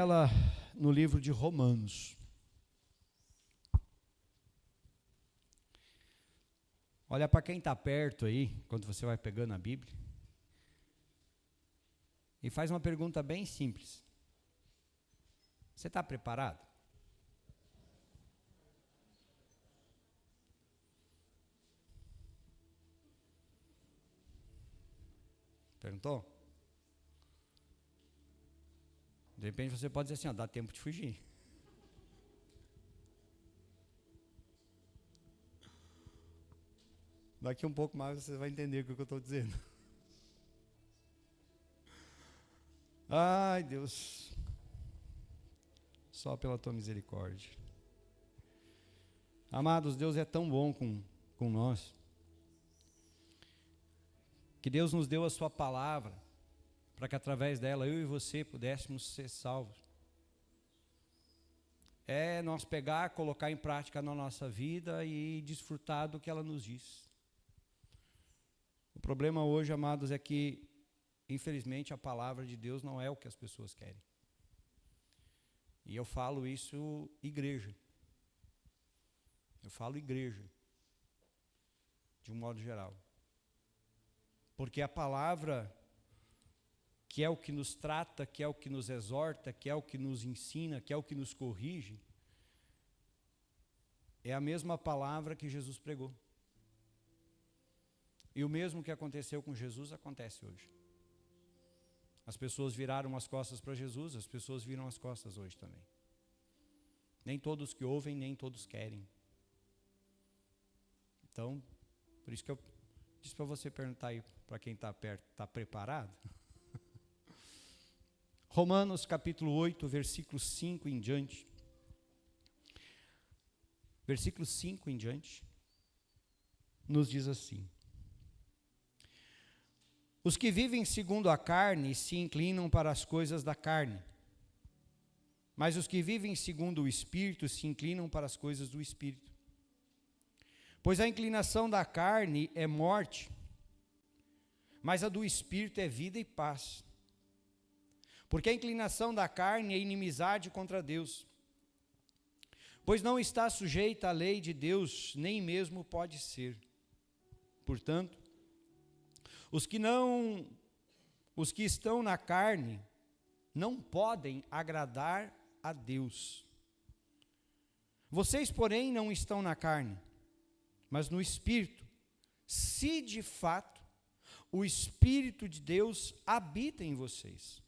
ela no livro de Romanos. Olha para quem está perto aí, quando você vai pegando a Bíblia, e faz uma pergunta bem simples. Você está preparado? Perguntou? De repente você pode dizer assim, ó, dá tempo de fugir. Daqui um pouco mais você vai entender o que eu estou dizendo. Ai, Deus, só pela tua misericórdia. Amados, Deus é tão bom com nós, que Deus nos deu a sua palavra, para que através dela eu e você pudéssemos ser salvos. É nós pegar, colocar em prática na nossa vida e desfrutar do que ela nos diz. O problema hoje, amados, é que, infelizmente, a palavra de Deus não é o que as pessoas querem. E eu falo isso igreja. Eu falo igreja, de um modo geral. Porque a palavra, que é o que nos trata, que é o que nos exorta, que é o que nos ensina, que é o que nos corrige, é a mesma palavra que Jesus pregou. E o mesmo que aconteceu com Jesus acontece hoje. As pessoas viraram as costas para Jesus, as pessoas viram as costas hoje também. Nem todos que ouvem, nem todos querem. Então, por isso que eu disse para você perguntar aí, para quem está perto, está preparado? Romanos capítulo 8, versículo 5 em diante. Versículo 5 em diante, nos diz assim: os que vivem segundo a carne se inclinam para as coisas da carne, mas os que vivem segundo o Espírito se inclinam para as coisas do Espírito. Pois a inclinação da carne é morte, mas a do Espírito é vida e paz. Porque a inclinação da carne é inimizade contra Deus, pois não está sujeita à lei de Deus, nem mesmo pode ser. Portanto, os que estão na carne não podem agradar a Deus. Vocês, porém, não estão na carne, mas no Espírito, se de fato o Espírito de Deus habita em vocês.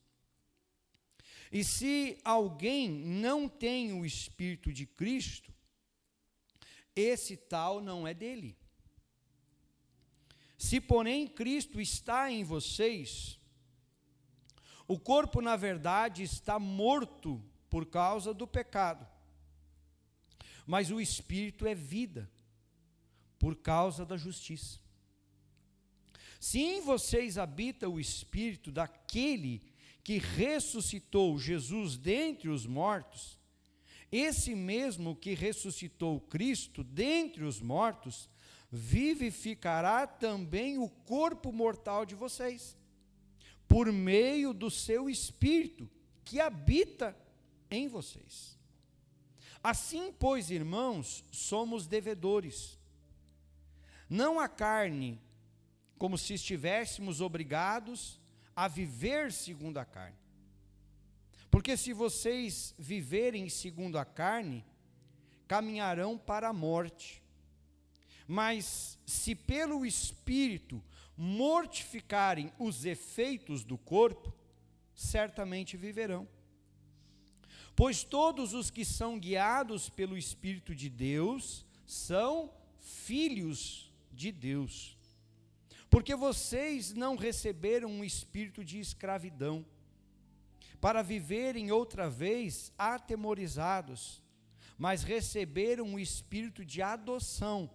E se alguém não tem o Espírito de Cristo, esse tal não é dele. Se, porém, Cristo está em vocês, o corpo, na verdade, está morto por causa do pecado, mas o Espírito é vida, por causa da justiça. Se em vocês habita o Espírito daquele que ressuscitou Jesus dentre os mortos, esse mesmo que ressuscitou Cristo dentre os mortos, vivificará também o corpo mortal de vocês, por meio do seu Espírito, que habita em vocês. Assim, pois, irmãos, somos devedores, não à carne, como se estivéssemos obrigados a viver segundo a carne. Porque se vocês viverem segundo a carne, caminharão para a morte. Mas se pelo Espírito mortificarem os efeitos do corpo, certamente viverão. Pois todos os que são guiados pelo Espírito de Deus são filhos de Deus. Porque vocês não receberam um espírito de escravidão, para viverem outra vez atemorizados, mas receberam um espírito de adoção,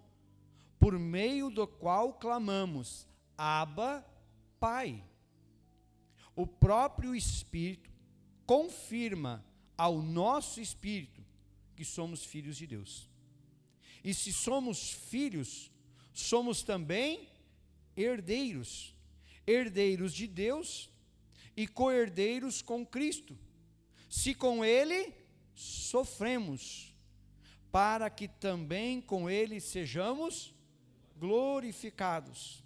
por meio do qual clamamos, Abba, Pai. O próprio Espírito confirma ao nosso espírito que somos filhos de Deus. E se somos filhos, somos também herdeiros, herdeiros de Deus e co-herdeiros com Cristo, se com ele sofremos, para que também com ele sejamos glorificados.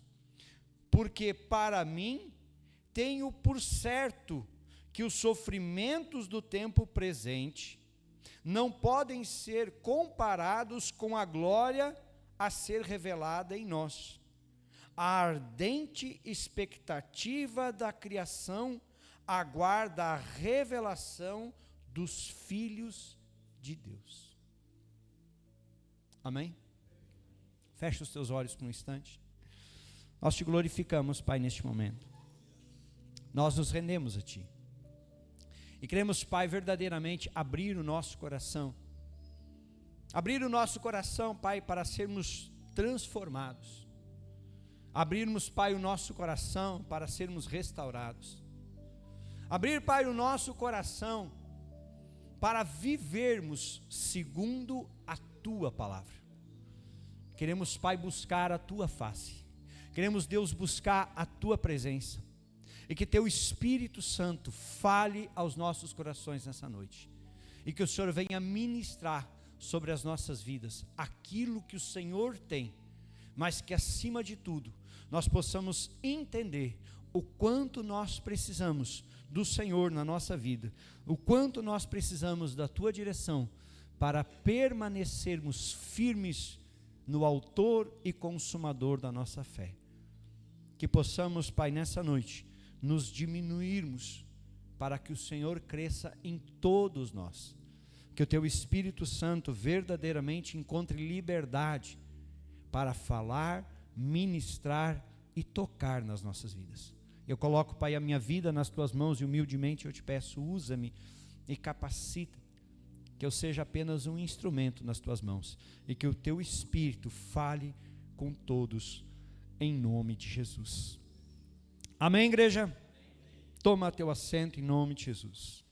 Porque para mim tenho por certo que os sofrimentos do tempo presente não podem ser comparados com a glória a ser revelada em nós. A ardente expectativa da criação aguarda a revelação dos filhos de Deus. Amém? Feche os teus olhos por um instante. Nós te glorificamos, Pai, neste momento. Nós nos rendemos a Ti. E queremos, Pai, verdadeiramente abrir o nosso coração. Abrir o nosso coração, Pai, para sermos transformados. Abrirmos, Pai, o nosso coração para sermos restaurados. Abrir, Pai, o nosso coração para vivermos segundo a Tua palavra. Queremos, Pai, buscar a Tua face. Queremos, Deus, buscar a Tua presença. E que Teu Espírito Santo fale aos nossos corações nessa noite. E que o Senhor venha ministrar sobre as nossas vidas aquilo que o Senhor tem, mas que acima de tudo nós possamos entender o quanto nós precisamos do Senhor na nossa vida, o quanto nós precisamos da Tua direção para permanecermos firmes no autor e consumador da nossa fé. Que possamos, Pai, nessa noite nos diminuirmos para que o Senhor cresça em todos nós. Que o Teu Espírito Santo verdadeiramente encontre liberdade para falar, ministrar e tocar nas nossas vidas. Eu coloco, Pai, a minha vida nas Tuas mãos e humildemente eu te peço, usa-me e capacita, que eu seja apenas um instrumento nas Tuas mãos e que o Teu Espírito fale com todos, em nome de Jesus. Amém, igreja? Toma teu assento em nome de Jesus.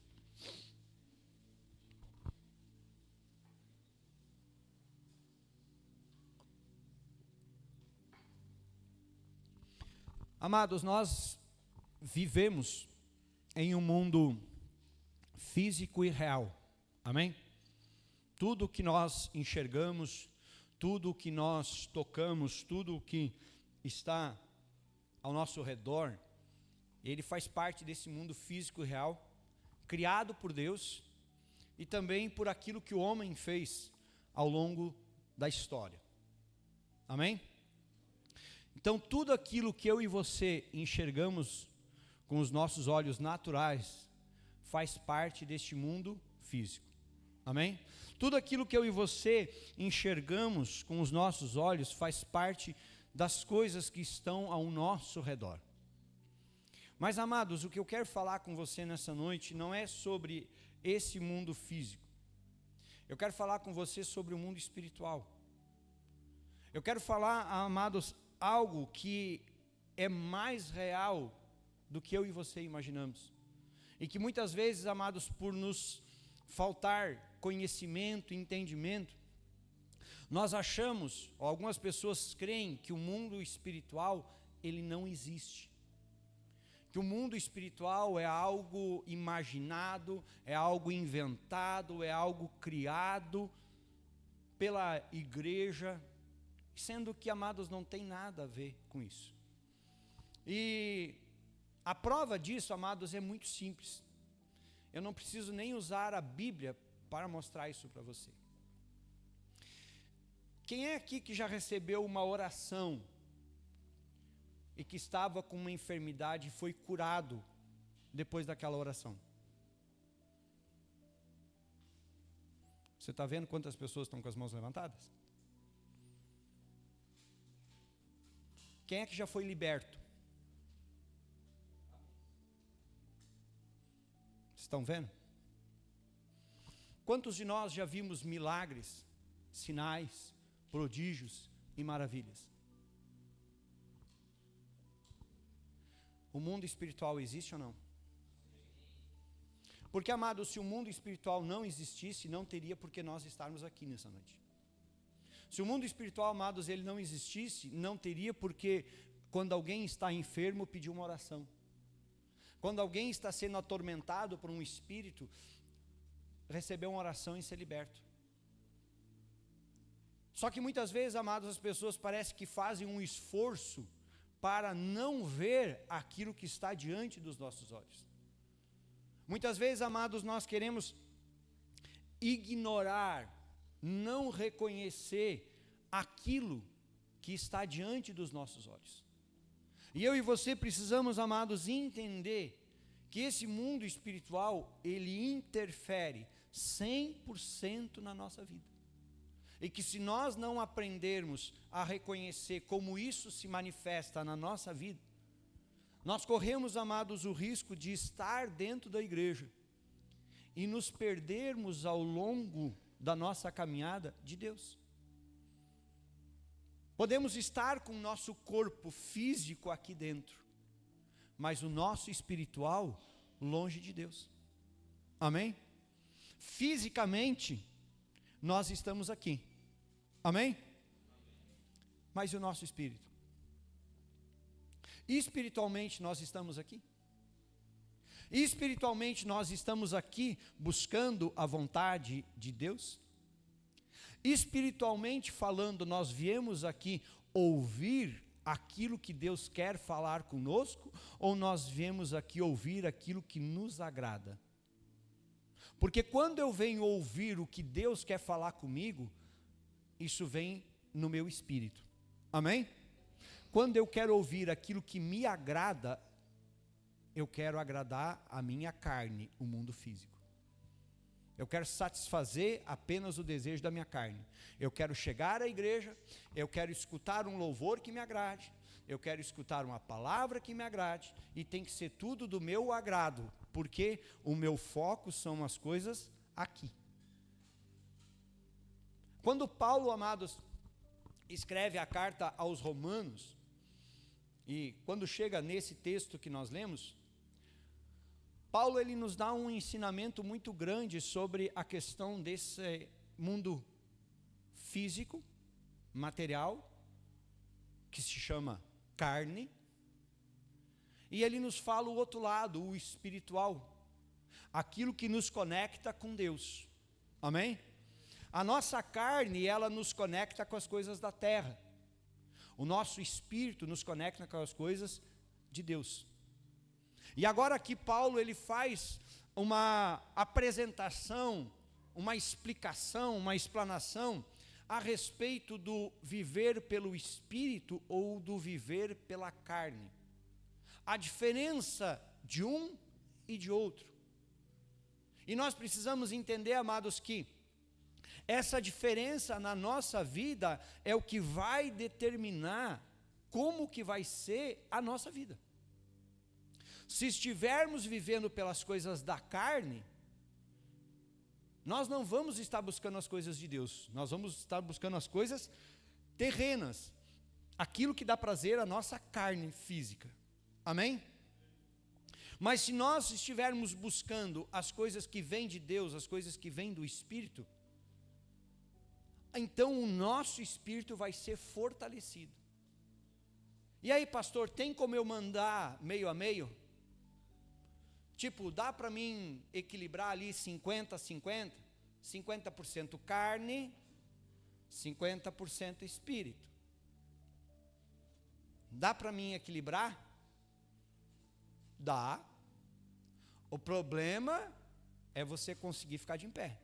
Amados, nós vivemos em um mundo físico e real, amém? Tudo que nós enxergamos, tudo que nós tocamos, tudo que está ao nosso redor, ele faz parte desse mundo físico e real, criado por Deus e também por aquilo que o homem fez ao longo da história, amém? Então, tudo aquilo que eu e você enxergamos com os nossos olhos naturais faz parte deste mundo físico, amém? Tudo aquilo que eu e você enxergamos com os nossos olhos faz parte das coisas que estão ao nosso redor. Mas, amados, o que eu quero falar com você nessa noite não é sobre esse mundo físico. Eu quero falar com você sobre o mundo espiritual. Eu quero falar, amados, algo que é mais real do que eu e você imaginamos. E que muitas vezes, amados, por nos faltar conhecimento, entendimento, nós achamos, ou algumas pessoas creem que o mundo espiritual, ele não existe. Que o mundo espiritual é algo imaginado, é algo inventado, é algo criado pela igreja, sendo que, amados, não tem nada a ver com isso. E a prova disso, amados, é muito simples. Eu não preciso nem usar a Bíblia para mostrar isso para você. Quem é aqui que já recebeu uma oração e que estava com uma enfermidade e foi curado depois daquela oração? Você está vendo quantas pessoas estão com as mãos levantadas? Quem é que já foi liberto? Estão vendo? Quantos de nós já vimos milagres, sinais, prodígios e maravilhas? O mundo espiritual existe ou não? Porque, amados, se o mundo espiritual não existisse, não teria por que nós estarmos aqui nessa noite. Se o mundo espiritual, amados, ele não existisse, não teria porque quando alguém está enfermo, pedir uma oração. Quando alguém está sendo atormentado por um espírito, receber uma oração e ser liberto. Só que muitas vezes, amados, as pessoas parecem que fazem um esforço para não ver aquilo que está diante dos nossos olhos. Muitas vezes, amados, nós queremos ignorar, não reconhecer aquilo que está diante dos nossos olhos. E eu e você precisamos, amados, entender que esse mundo espiritual, ele interfere 100% na nossa vida. E que se nós não aprendermos a reconhecer como isso se manifesta na nossa vida, nós corremos, amados, o risco de estar dentro da igreja e nos perdermos ao longo da nossa caminhada de Deus. Podemos estar com o nosso corpo físico aqui dentro, mas o nosso espiritual longe de Deus. Amém? Fisicamente, nós estamos aqui. Amém? Mas e o nosso espírito? Espiritualmente nós estamos aqui? Espiritualmente nós estamos aqui buscando a vontade de Deus? Espiritualmente falando, nós viemos aqui ouvir aquilo que Deus quer falar conosco, ou nós viemos aqui ouvir aquilo que nos agrada? Porque quando eu venho ouvir o que Deus quer falar comigo, isso vem no meu espírito. Amém? Quando eu quero ouvir aquilo que me agrada, eu quero agradar a minha carne, o mundo físico. Eu quero satisfazer apenas o desejo da minha carne. Eu quero chegar à igreja, eu quero escutar um louvor que me agrade, eu quero escutar uma palavra que me agrade, e tem que ser tudo do meu agrado, porque o meu foco são as coisas aqui. Quando Paulo, amados, escreve a carta aos Romanos, e quando chega nesse texto que nós lemos, Paulo ele nos dá um ensinamento muito grande sobre a questão desse mundo físico, material, que se chama carne, e ele nos fala o outro lado, o espiritual, aquilo que nos conecta com Deus. Amém? A nossa carne, ela nos conecta com as coisas da terra. O nosso espírito nos conecta com as coisas de Deus. E agora aqui Paulo, ele faz uma apresentação, uma explicação, uma explanação a respeito do viver pelo espírito ou do viver pela carne. A diferença de um e de outro. E nós precisamos entender, amados, que essa diferença na nossa vida é o que vai determinar como que vai ser a nossa vida. Se estivermos vivendo pelas coisas da carne, nós não vamos estar buscando as coisas de Deus, nós vamos estar buscando as coisas terrenas, aquilo que dá prazer à nossa carne física. Amém? Mas se nós estivermos buscando as coisas que vêm de Deus, as coisas que vêm do Espírito, então o nosso espírito vai ser fortalecido. E aí, pastor, tem como eu mandar meio a meio? Tipo, dá para mim equilibrar ali 50-50? 50% carne, 50% espírito. Dá para mim equilibrar? Dá. O problema é você conseguir ficar de pé.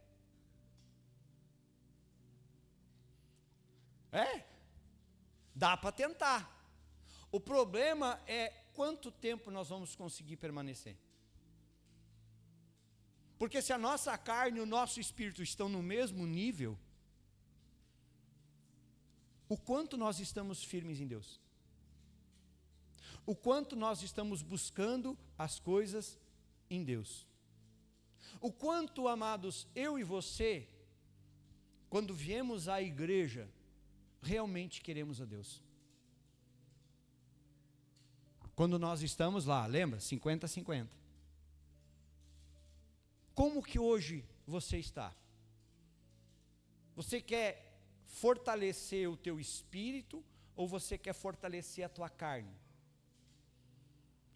Dá para tentar. O problema é quanto tempo nós vamos conseguir permanecer. Porque se a nossa carne e o nosso espírito estão no mesmo nível, o quanto nós estamos firmes em Deus? O quanto nós estamos buscando as coisas em Deus? O quanto, amados, eu e você, quando viemos à igreja, realmente queremos a Deus? Quando nós estamos lá, lembra? 50-50. Como que hoje você está? Você quer fortalecer o teu espírito ou você quer fortalecer a tua carne?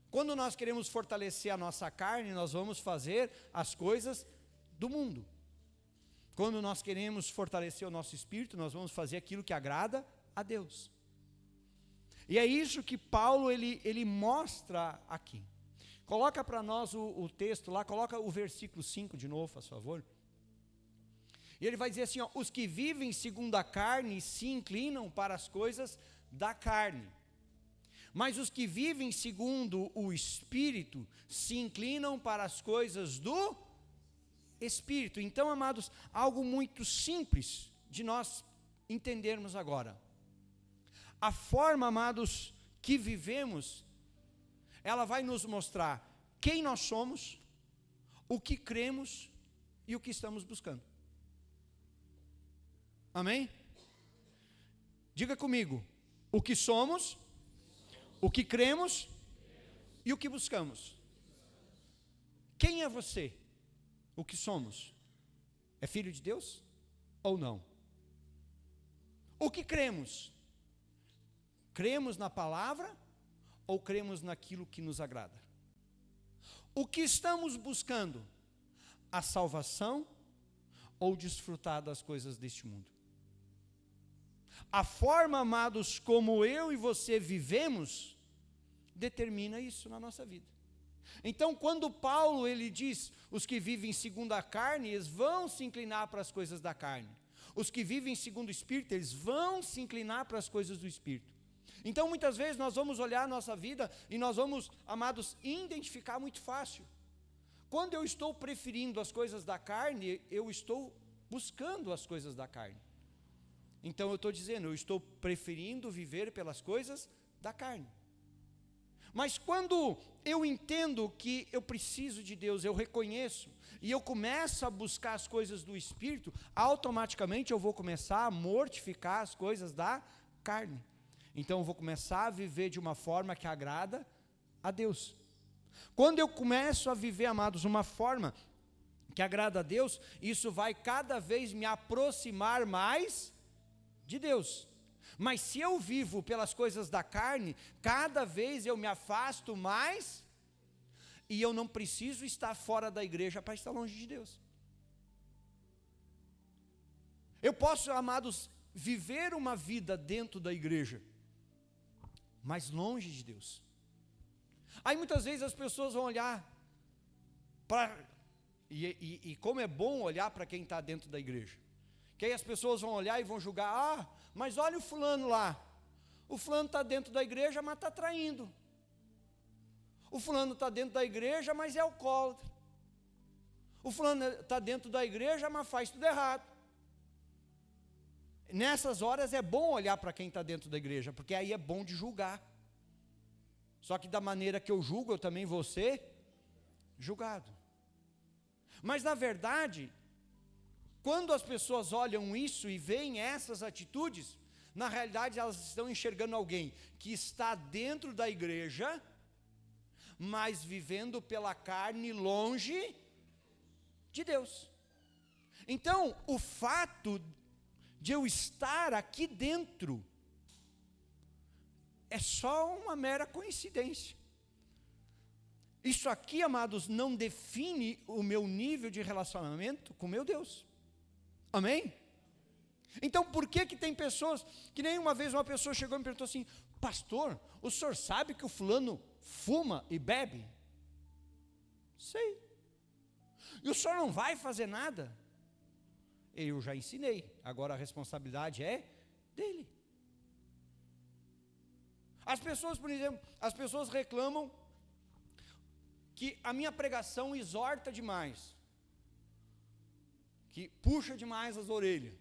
Quando nós queremos fortalecer a nossa carne, nós vamos fazer as coisas do mundo. Quando nós queremos fortalecer o nosso espírito, nós vamos fazer aquilo que agrada a Deus. E é isso que Paulo ele mostra aqui. Coloca para nós o texto lá, coloca o versículo 5 de novo, faz favor. E ele vai dizer assim, ó, os que vivem segundo a carne se inclinam para as coisas da carne. Mas os que vivem segundo o Espírito se inclinam para as coisas do Espírito. Então, amados, algo muito simples de nós entendermos agora. A forma, amados, que vivemos, ela vai nos mostrar quem nós somos, o que cremos e o que estamos buscando. Amém? Diga comigo, o que somos, o que cremos e o que buscamos. Quem é você? O que somos? É filho de Deus ou não? O que cremos? Cremos na palavra ou cremos naquilo que nos agrada? O que estamos buscando? A salvação ou desfrutar das coisas deste mundo? A forma, amados, como eu e você vivemos, determina isso na nossa vida. Então, quando Paulo ele diz, os que vivem segundo a carne, eles vão se inclinar para as coisas da carne. Os que vivem segundo o Espírito, eles vão se inclinar para as coisas do Espírito. Então, muitas vezes, nós vamos olhar a nossa vida e nós vamos, amados, identificar muito fácil. Quando eu estou preferindo as coisas da carne, eu estou buscando as coisas da carne. Então, eu estou dizendo, eu estou preferindo viver pelas coisas da carne. Mas quando eu entendo que eu preciso de Deus, eu reconheço, e eu começo a buscar as coisas do Espírito, automaticamente eu vou começar a mortificar as coisas da carne. Então eu vou começar a viver de uma forma que agrada a Deus. Quando eu começo a viver, amados, uma forma que agrada a Deus, isso vai cada vez me aproximar mais de Deus. Mas se eu vivo pelas coisas da carne, cada vez eu me afasto mais, e eu não preciso estar fora da igreja para estar longe de Deus. Eu posso, amados, viver uma vida dentro da igreja, mas longe de Deus. Aí muitas vezes as pessoas vão olhar para, e como é bom olhar para quem está dentro da igreja, que aí as pessoas vão olhar e vão julgar, mas olha o fulano lá, o fulano está dentro da igreja, mas está traindo. O fulano está dentro da igreja, mas é alcoólatra. O fulano está dentro da igreja, mas faz tudo errado. Nessas horas é bom olhar para quem está dentro da igreja, porque aí é bom de julgar. Só que da maneira que eu julgo, eu também vou ser julgado. Mas na verdade, quando as pessoas olham isso e veem essas atitudes, na realidade elas estão enxergando alguém que está dentro da igreja, mas vivendo pela carne longe de Deus. Então, o fato de eu estar aqui dentro é só uma mera coincidência. Isso aqui, amados, não define o meu nível de relacionamento com meu Deus. Amém? Então, por que tem pessoas, que nem uma vez uma pessoa chegou e me perguntou assim, pastor, o senhor sabe que o fulano fuma e bebe? Sei. E o senhor não vai fazer nada? Eu já ensinei, agora a responsabilidade é dele. As pessoas, por exemplo, as pessoas reclamam que a minha pregação exorta demais, que puxa demais as orelhas,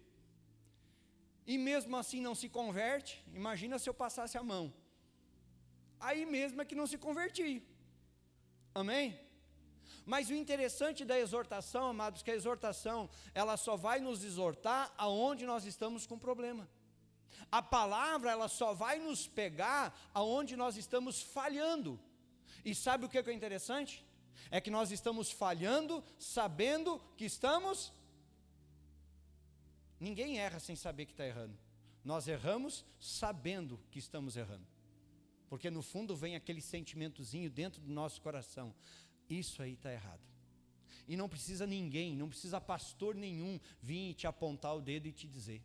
e mesmo assim não se converte. Imagina se eu passasse a mão, aí mesmo é que não se convertia. Amém? Mas o interessante da exortação, amados, que a exortação, ela só vai nos exortar aonde nós estamos com problema. A palavra, ela só vai nos pegar aonde nós estamos falhando. E sabe o que é interessante? É que nós estamos falhando, sabendo que estamos... Ninguém erra sem saber que está errando. Nós erramos sabendo que estamos errando. Porque no fundo vem aquele sentimentozinho dentro do nosso coração. Isso aí está errado. E não precisa ninguém, não precisa pastor nenhum vir te apontar o dedo e te dizer.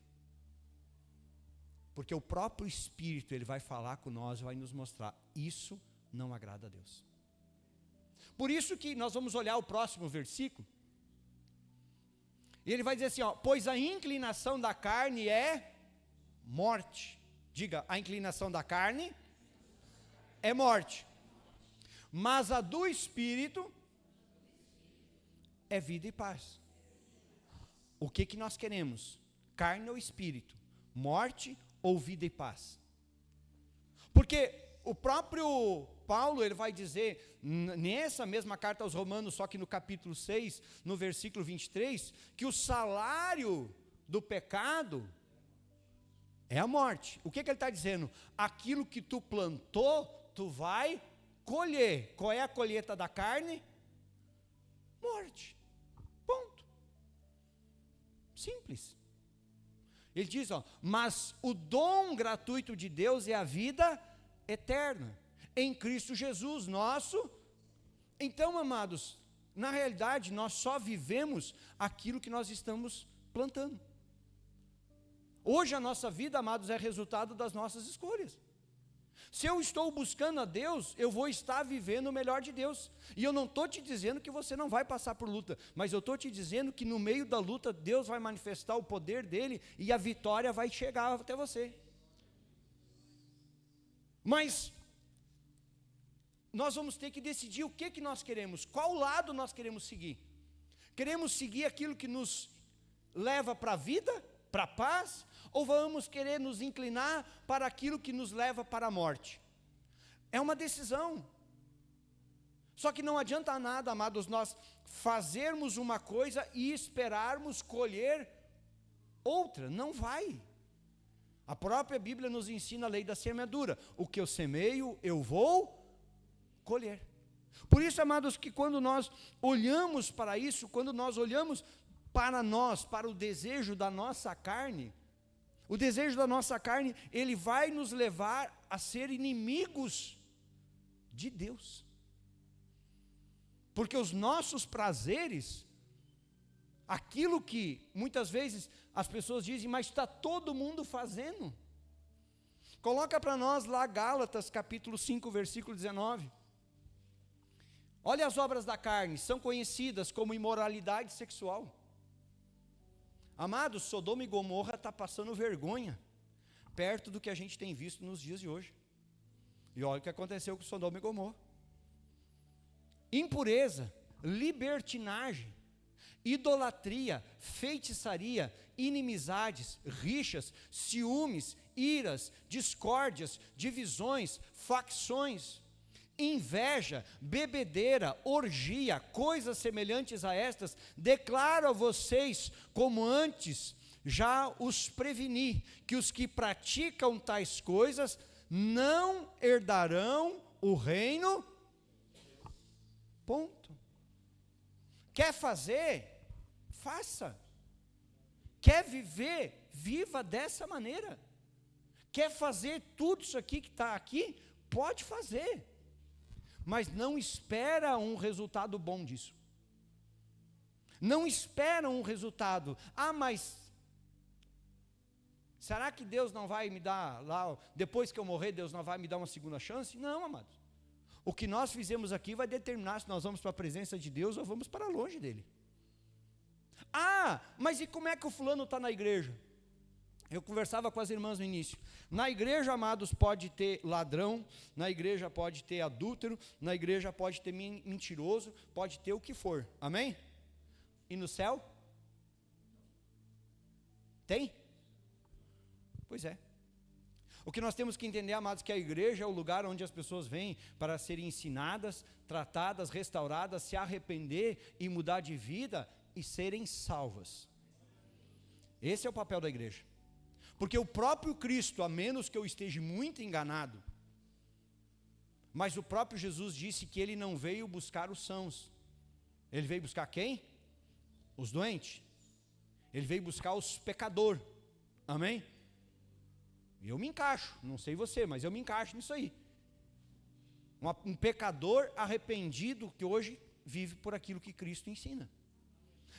Porque o próprio Espírito, ele vai falar com nós, vai nos mostrar. Isso não agrada a Deus. Por isso que nós vamos olhar o próximo versículo. E ele vai dizer assim, ó, pois a inclinação da carne é morte. Diga, a inclinação da carne é morte. Mas a do Espírito é vida e paz. O que nós queremos? Carne ou espírito? Morte ou vida e paz? Porque o próprio Paulo, ele vai dizer, nessa mesma carta aos Romanos, só que no capítulo 6, no versículo 23, que o salário do pecado é a morte. O que ele está dizendo? Aquilo que tu plantou, tu vai colher. Qual é a colheita da carne? Morte. Ponto. Simples. Ele diz, ó, mas o dom gratuito de Deus é a vida eterna, em Cristo Jesus, nosso. Então, amados, na realidade, nós só vivemos aquilo que nós estamos plantando. Hoje a nossa vida, amados, é resultado das nossas escolhas. Se eu estou buscando a Deus, eu vou estar vivendo o melhor de Deus. E eu não estou te dizendo que você não vai passar por luta, mas eu estou te dizendo que no meio da luta, Deus vai manifestar o poder dele e a vitória vai chegar até você. Mas nós vamos ter que decidir o que nós queremos, qual lado nós queremos seguir. Queremos seguir aquilo que nos leva para a vida, para a paz, ou vamos querer nos inclinar para aquilo que nos leva para a morte? É uma decisão. Só que não adianta nada, amados, nós fazermos uma coisa e esperarmos colher outra. Não vai. A própria Bíblia nos ensina a lei da semeadura. O que eu semeio, eu vou colher. Por isso, amados, que quando nós olhamos para isso, quando nós olhamos para nós, para o desejo da nossa carne, o desejo da nossa carne, ele vai nos levar a ser inimigos de Deus. Porque os nossos prazeres, aquilo que muitas vezes as pessoas dizem, mas está todo mundo fazendo. Coloca para nós lá Gálatas capítulo 5, versículo 19. Olha as obras da carne, são conhecidas como imoralidade sexual. Amados, Sodoma e Gomorra está passando vergonha, perto do que a gente tem visto nos dias de hoje. E olha o que aconteceu com Sodoma e Gomorra. Impureza, libertinagem, idolatria, feitiçaria, inimizades, rixas, ciúmes, iras, discórdias, divisões, facções, inveja, bebedeira, orgia, coisas semelhantes a estas, declaro a vocês, como antes já os preveni, que os que praticam tais coisas não herdarão o reino. Ponto. Quer fazer? Faça. Quer viver? Viva dessa maneira. Quer fazer tudo isso aqui que está aqui? Pode fazer. Mas não espera um resultado bom disso. Não espera um resultado. Ah, mas será que Deus não vai me dar lá, depois que eu morrer, Deus não vai me dar uma segunda chance? Não, amados. O que nós fizemos aqui vai determinar se nós vamos para a presença de Deus ou vamos para longe dele. Ah, mas e como é que o fulano está na igreja? Eu conversava com as irmãs no início. Na igreja, amados, pode ter ladrão, na igreja pode ter adúltero, na igreja pode ter mentiroso, pode ter o que for. Amém? E no céu? Tem? Pois é. O que nós temos que entender, amados, que a igreja é o lugar onde as pessoas vêm para serem ensinadas, tratadas, restauradas, se arrepender e mudar de vida e serem salvas. Esse é o papel da igreja. Porque o próprio Cristo, a menos que eu esteja muito enganado, mas o próprio Jesus disse que ele não veio buscar os sãos. Ele veio buscar quem? Os doentes. Ele veio buscar os pecadores. Amém? Eu me encaixo, não sei você, mas eu me encaixo nisso aí. Um pecador arrependido que hoje vive por aquilo que Cristo ensina.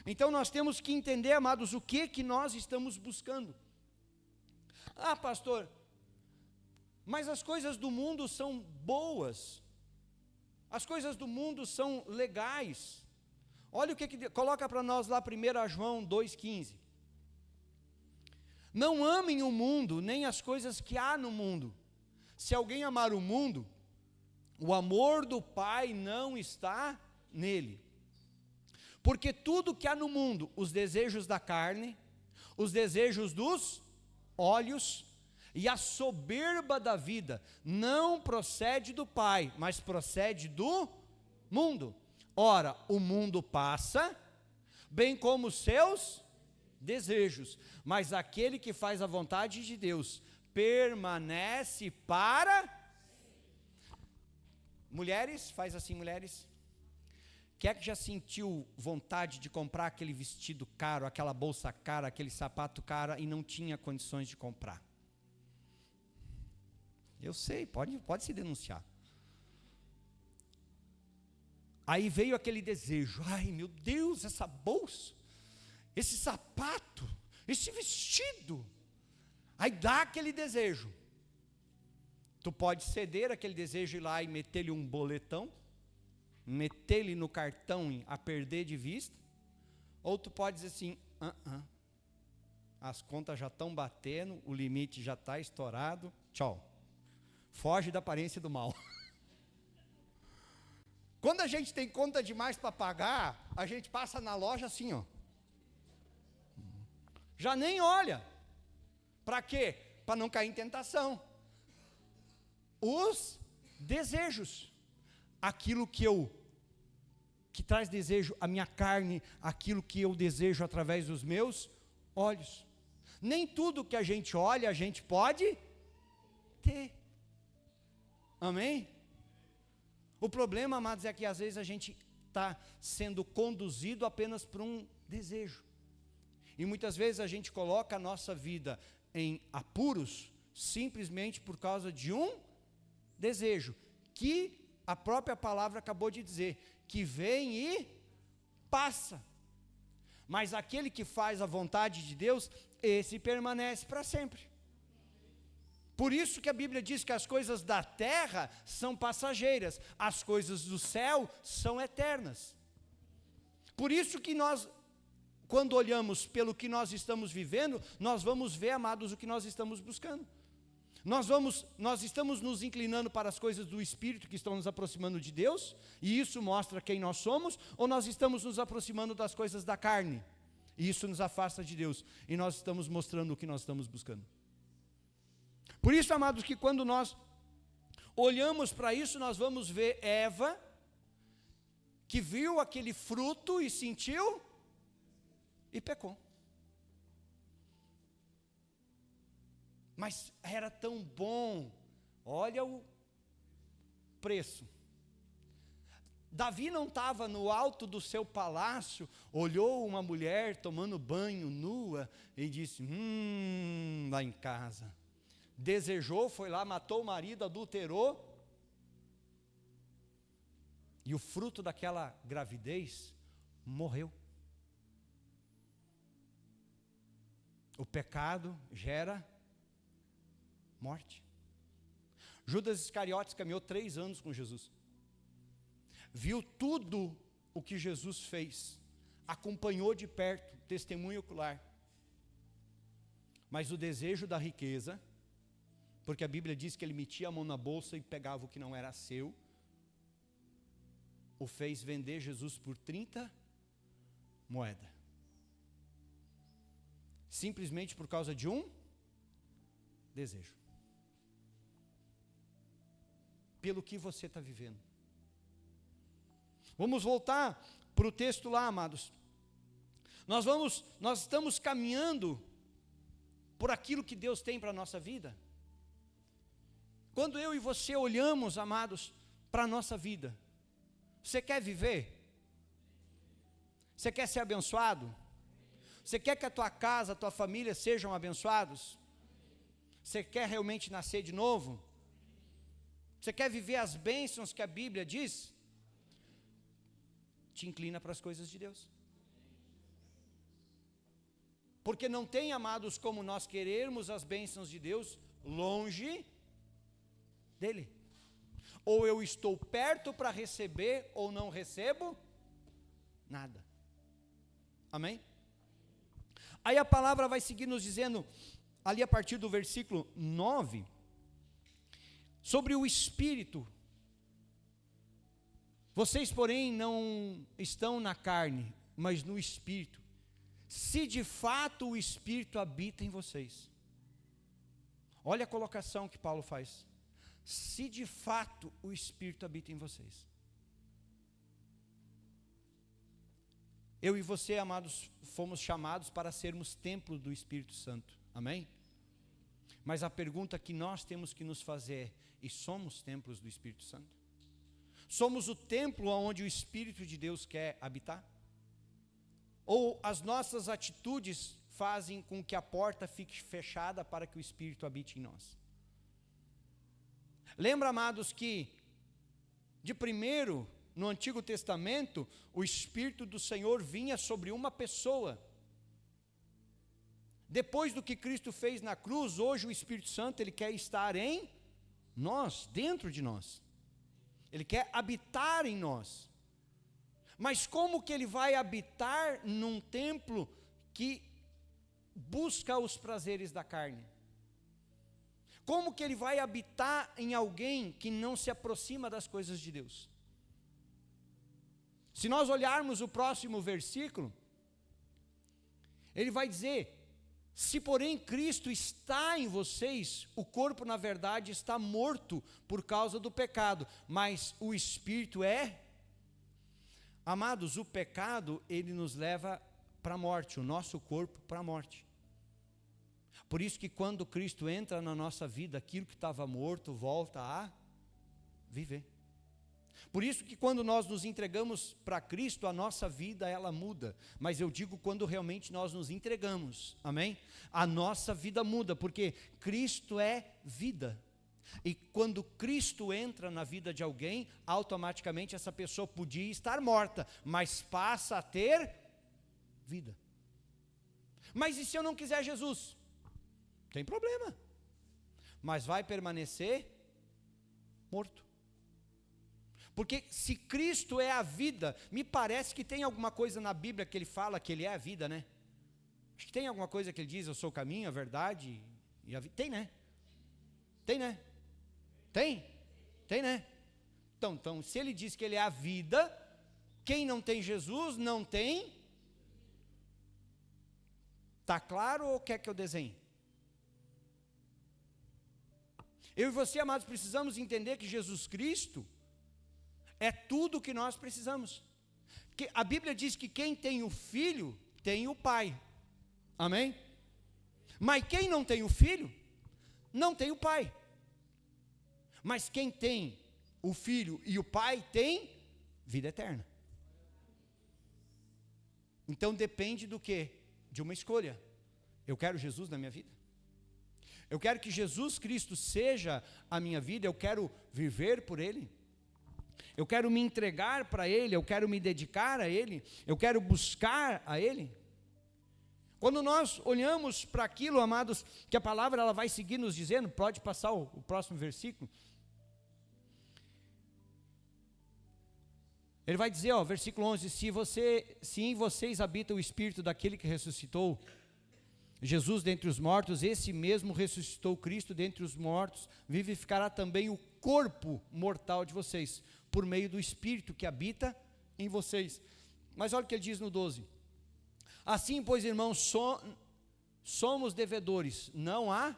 Então nós temos que entender, amados, o que nós estamos buscando. Ah, pastor, mas as coisas do mundo são boas, as coisas do mundo são legais. Olha o que coloca para nós lá 1 João 2,15. Não amem o mundo, nem as coisas que há no mundo. Se alguém amar o mundo, o amor do Pai não está nele. Porque tudo que há no mundo, os desejos da carne, os desejos dos olhos e a soberba da vida, não procede do Pai, mas procede do mundo. Ora, o mundo passa, bem como os seus desejos, mas aquele que faz a vontade de Deus permanece para... Mulheres, faz assim, mulheres. Quem é que já sentiu vontade de comprar aquele vestido caro, aquela bolsa cara, aquele sapato cara e não tinha condições de comprar? Eu sei, pode se denunciar. Aí veio aquele desejo, ai meu Deus, essa bolsa, esse sapato, esse vestido. Aí dá aquele desejo. Tu pode ceder aquele desejo, ir lá e meter-lhe um boletão, meter-lhe no cartão a perder de vista, ou tu pode dizer assim, as contas já estão batendo, o limite já está estourado, tchau. Foge da aparência do mal. Quando a gente tem conta demais para pagar, a gente passa na loja assim, ó. Já nem olha. Para quê? Para não cair em tentação. Os desejos. Aquilo que traz desejo à minha carne, aquilo que eu desejo através dos meus olhos. Nem tudo que a gente olha, a gente pode ter. Amém? O problema, amados, é que às vezes a gente está sendo conduzido apenas por um desejo. E muitas vezes a gente coloca a nossa vida em apuros, simplesmente por causa de um desejo, que a própria palavra acabou de dizer, que vem e passa. Mas aquele que faz a vontade de Deus, esse permanece para sempre. Por isso que a Bíblia diz que as coisas da terra são passageiras, as coisas do céu são eternas. Por isso que nós, quando olhamos pelo que nós estamos vivendo, nós vamos ver, amados, o que nós estamos buscando. Nós estamos nos inclinando para as coisas do Espírito que estão nos aproximando de Deus, e isso mostra quem nós somos, ou nós estamos nos aproximando das coisas da carne, e isso nos afasta de Deus, e nós estamos mostrando o que nós estamos buscando. Por isso, amados, que quando nós olhamos para isso, nós vamos ver Eva, que viu aquele fruto e sentiu, e pecou. Mas era tão bom, olha o preço. Davi não estava no alto do seu palácio, olhou uma mulher tomando banho nua e disse, lá em casa. Desejou, foi lá, matou o marido, adulterou. E o fruto daquela gravidez morreu. O pecado gera morte. Judas Iscariotes caminhou 3 anos com Jesus. Viu tudo o que Jesus fez. Acompanhou de perto, testemunho ocular. Mas o desejo da riqueza, porque a Bíblia diz que ele metia a mão na bolsa e pegava o que não era seu, o fez vender Jesus por 30 moedas. Simplesmente por causa de um desejo. Pelo que você está vivendo. Vamos voltar para o texto lá, amados. Nós estamos caminhando por aquilo que Deus tem para a nossa vida. Quando eu e você olhamos, amados, para a nossa vida, você quer viver? Você quer ser abençoado? Você quer que a tua casa, a tua família sejam abençoados? Você quer realmente nascer de novo? Você quer viver as bênçãos que a Bíblia diz? te inclina para as coisas de Deus. Porque não tem, amados, como nós querermos as bênçãos de Deus longe dele. Ou eu estou perto para receber, ou não recebo nada. Amém? Aí a palavra vai seguir nos dizendo, ali a partir do versículo 9, sobre o Espírito. Vocês, porém, não estão na carne, mas no Espírito, se de fato o Espírito habita em vocês. Olha a colocação que Paulo faz. Se de fato o Espírito habita em vocês. Eu e você, amados, fomos chamados para sermos templo do Espírito Santo. Amém? Mas a pergunta que nós temos que nos fazer é, e somos templos do Espírito Santo? Somos o templo onde o Espírito de Deus quer habitar? Ou as nossas atitudes fazem com que a porta fique fechada para que o Espírito habite em nós? Lembra, amados, que de primeiro, no Antigo Testamento, o Espírito do Senhor vinha sobre uma pessoa. Depois do que Cristo fez na cruz, hoje o Espírito Santo, ele quer estar em nós, dentro de nós. Ele quer habitar em nós. Mas como que ele vai habitar num templo que busca os prazeres da carne? Como que ele vai habitar em alguém que não se aproxima das coisas de Deus? Se nós olharmos o próximo versículo, ele vai dizer, se porém Cristo está em vocês, o corpo na verdade está morto por causa do pecado, mas o Espírito é... Amados, o pecado, ele nos leva para a morte, o nosso corpo para a morte. Por isso que quando Cristo entra na nossa vida, aquilo que estava morto volta a viver. Por isso que quando nós nos entregamos para Cristo, a nossa vida ela muda. Mas eu digo quando realmente nós nos entregamos, amém? A nossa vida muda, porque Cristo é vida. E quando Cristo entra na vida de alguém, automaticamente essa pessoa podia estar morta, mas passa a ter vida. Mas e se eu não quiser Jesus? Tem problema, mas vai permanecer morto. Porque se Cristo é a vida, me parece que tem alguma coisa na Bíblia que ele fala que ele é a vida, né? Acho que tem alguma coisa que ele diz, eu sou o caminho, a verdade e a vida. Tem, né? Tem, né? Tem? Tem, né? Então, se ele diz que ele é a vida, quem não tem Jesus não tem. Está claro ou quer que eu desenhe? Eu e você, amados, precisamos entender que Jesus Cristo é tudo o que nós precisamos. Que a Bíblia diz que quem tem o Filho, tem o Pai. Amém? Mas quem não tem o Filho, não tem o Pai. Mas quem tem o Filho e o Pai, tem vida eterna. Então depende do quê? De uma escolha. Eu quero Jesus na minha vida. Eu quero que Jesus Cristo seja a minha vida, eu quero viver por Ele. Eu quero me entregar para Ele, eu quero me dedicar a Ele, eu quero buscar a Ele. Quando nós olhamos para aquilo, amados, que a palavra ela vai seguir nos dizendo, pode passar o próximo versículo. Ele vai dizer, versículo 11, se em vocês habita o Espírito daquele que ressuscitou Jesus dentre os mortos, esse mesmo ressuscitou Cristo dentre os mortos, vivificará também o corpo mortal de vocês, por meio do Espírito que habita em vocês. Mas olha o que ele diz no 12. Assim, pois, irmãos, somos devedores, não há,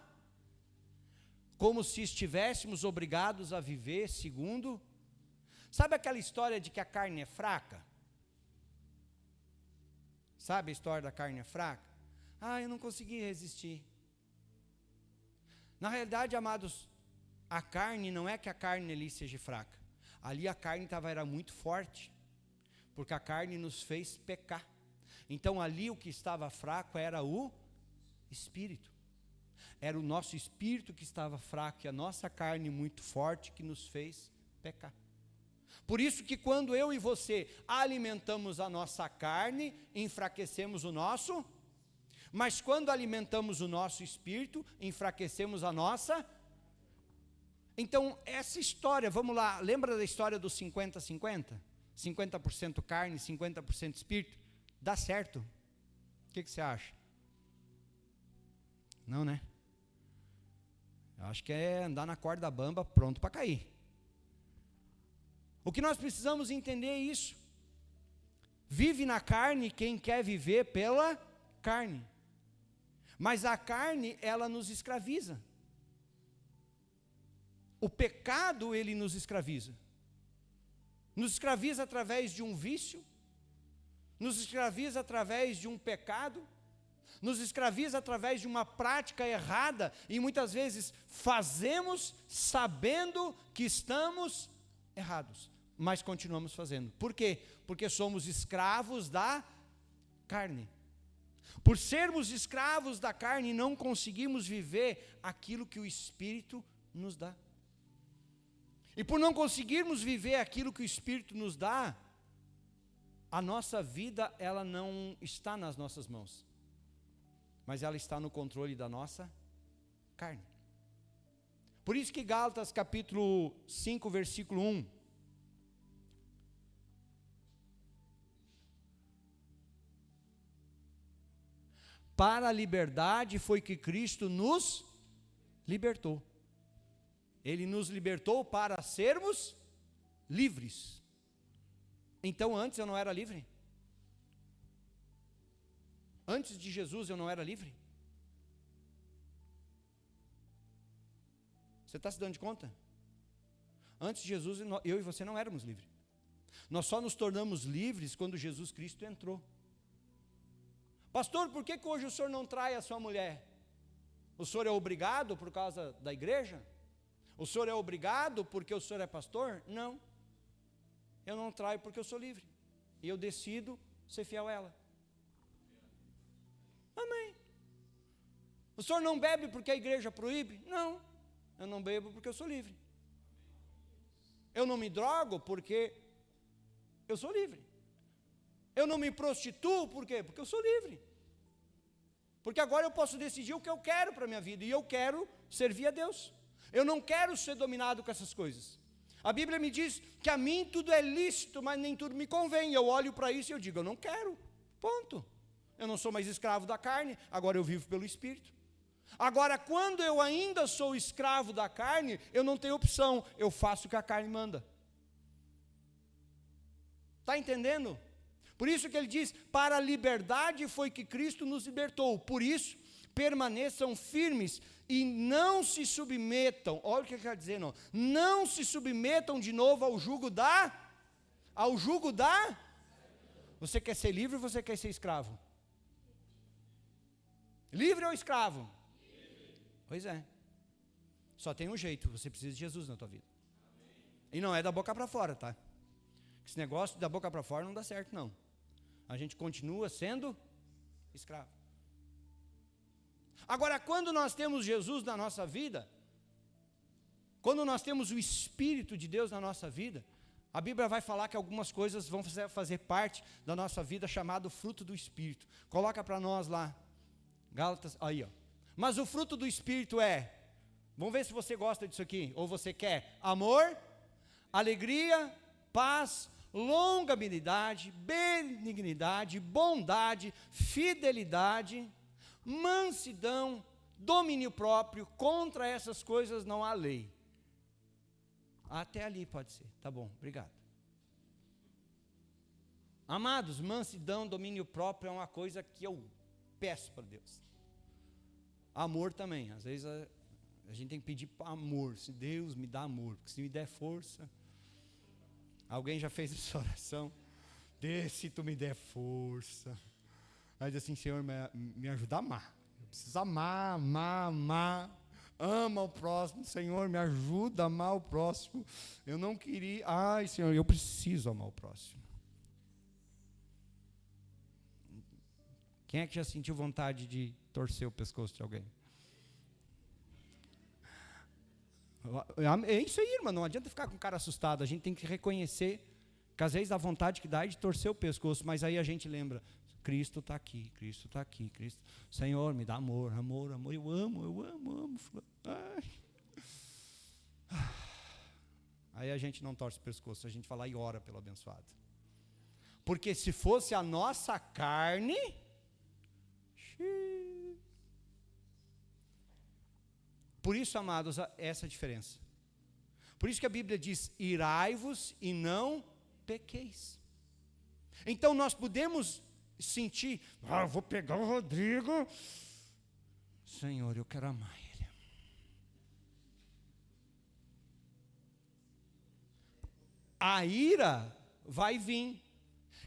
como se estivéssemos obrigados a viver segundo... Sabe aquela história de que a carne é fraca? Sabe a história da carne é fraca? Eu não consegui resistir. Na realidade, amados, a carne não é que a carne ali seja fraca. Ali a carne era muito forte, porque a carne nos fez pecar. Então ali o que estava fraco era o Espírito. Era o nosso Espírito que estava fraco e a nossa carne muito forte que nos fez pecar. Por isso que quando eu e você alimentamos a nossa carne, enfraquecemos o nosso, mas quando alimentamos o nosso espírito, enfraquecemos a nossa. Então, essa história, vamos lá, lembra da história dos 50-50? 50% carne, 50% espírito? Dá certo? O que você acha? Não, né? Eu acho que é andar na corda bamba, pronto para cair. O que nós precisamos entender é isso. Vive na carne quem quer viver pela carne. Mas a carne, ela nos escraviza. O pecado, ele nos escraviza. Nos escraviza através de um vício, nos escraviza através de um pecado, nos escraviza através de uma prática errada, e muitas vezes fazemos sabendo que estamos errados, mas continuamos fazendo. Por quê? Porque somos escravos da carne. Por sermos escravos da carne, não conseguimos viver aquilo que o Espírito nos dá. E por não conseguirmos viver aquilo que o Espírito nos dá, a nossa vida, ela não está nas nossas mãos, mas ela está no controle da nossa carne. Por isso que Gálatas capítulo 5, versículo 1, para a liberdade foi que Cristo nos libertou. Ele nos libertou para sermos livres. Então antes eu não era livre? Antes de Jesus eu não era livre? Você está se dando de conta? Antes de Jesus eu e você não éramos livres. Nós só nos tornamos livres quando Jesus Cristo entrou. Pastor, por que hoje o senhor não trai a sua mulher? O senhor é obrigado por causa da igreja? O senhor é obrigado porque o senhor é pastor? Não. Eu não traio porque eu sou livre. E eu decido ser fiel a ela. Amém. O senhor não bebe porque a igreja proíbe? Não. Eu não bebo porque eu sou livre. Eu não me drogo porque eu sou livre. Eu não me prostituo por quê? Porque eu sou livre. Porque agora eu posso decidir o que eu quero para a minha vida. E eu quero servir a Deus. Eu não quero ser dominado com essas coisas. A Bíblia me diz que a mim tudo é lícito, mas nem tudo me convém. Eu olho para isso e eu digo, eu não quero. Ponto. Eu não sou mais escravo da carne, agora eu vivo pelo Espírito. Agora, quando eu ainda sou escravo da carne, eu não tenho opção. Eu faço o que a carne manda. Está entendendo? Por isso que ele diz, para a liberdade foi que Cristo nos libertou. Por isso, permaneçam firmes e não se submetam, olha o que ele quer dizer, não se submetam de novo ao jugo da, você quer ser livre ou você quer ser escravo? Livre ou escravo? Livre. Pois é, só tem um jeito, você precisa de Jesus na tua vida. E não é da boca para fora, tá? Esse negócio da boca para fora não dá certo não, a gente continua sendo escravo. Agora, quando nós temos Jesus na nossa vida, quando nós temos o Espírito de Deus na nossa vida, a Bíblia vai falar que algumas coisas vão fazer parte da nossa vida, chamado fruto do Espírito. Coloca para nós lá, Gálatas, aí ó. Mas o fruto do Espírito é, vamos ver se você gosta disso aqui, ou você quer, amor, alegria, paz, longanimidade, benignidade, bondade, fidelidade, mansidão, domínio próprio. Contra essas coisas não há lei. Até ali pode ser, tá bom, obrigado. Amados, mansidão, domínio próprio é uma coisa que eu peço para Deus. Amor também, às vezes a gente tem que pedir amor. Se Deus me dá amor, porque se me der força. Alguém já fez essa oração? Se tu me der força. Aí diz assim, Senhor, me ajuda a amar. Eu preciso amar. Ama o próximo, Senhor, me ajuda a amar o próximo. Eu não queria, Senhor, eu preciso amar o próximo. Quem é que já sentiu vontade de torcer o pescoço de alguém? É isso aí, irmão, não adianta ficar com cara assustado, a gente tem que reconhecer que às vezes a vontade que dá é de torcer o pescoço, mas aí a gente lembra, Cristo está aqui, Cristo está aqui, Cristo, Senhor, me dá amor, amor, amor, eu amo. Aí a gente não torce o pescoço, a gente vai lá e ora pelo abençoado. Porque se fosse a nossa carne, por isso, amados, essa é a diferença. Por isso que a Bíblia diz, irai-vos e não pequeis. Então nós podemos sentir, eu vou pegar o Rodrigo, Senhor, eu quero amar ele. A ira vai vir.